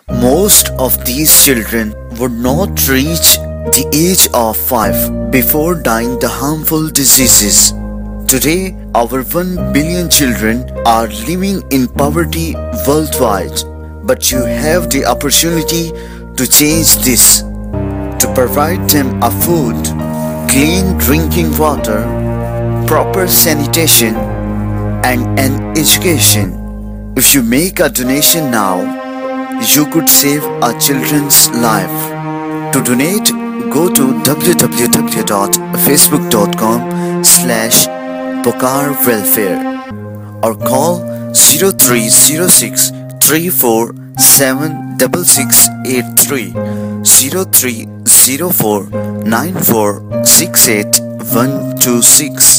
Most of these children would not reach the age of 5 before dying the harmful diseases. Today, our 1 billion children are living in poverty worldwide, but you have the opportunity to change this, to provide them a food, clean drinking water, proper sanitation, and an education. If you make a donation now, you could save a children's life. To donate, go to www.facebook.com/pukarwelfare or call 0306 3476683 0304 9468 126.